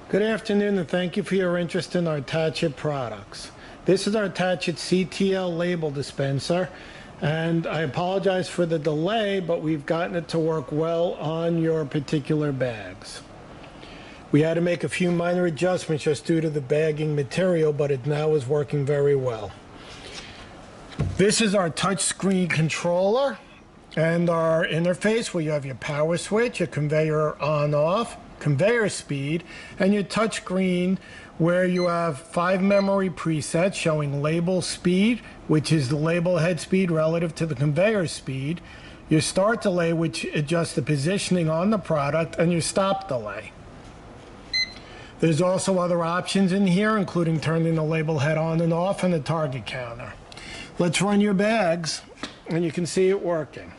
Good afternoon, and thank you for your interest in our Tach-It products. This is our Tach-It CTL Label Dispenser, and I apologize for the delay, but we've gotten it to work well on your particular bags. We had to make a few minor adjustments just due to the bagging material, but it now is working very well. This is our touchscreen controller and our interface where you have your power switch, your conveyor on-off, conveyor speed, and your touchscreen where you have 5 memory presets showing label speed, which is the label head speed relative to the conveyor speed, your start delay, which adjusts the positioning on the product, and your stop delay. There's also other options in here, including turning the label head on and off and the target counter. Let's run your bags, and you can see it working.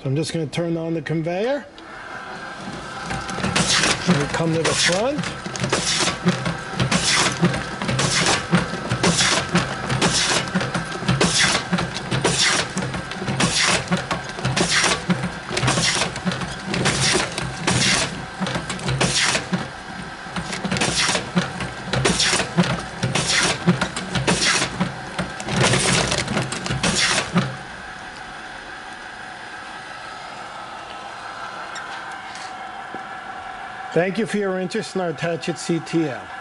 So I'm just going to turn on the conveyor. We come to the front. Thank you for your interest in our Tach-It CTL.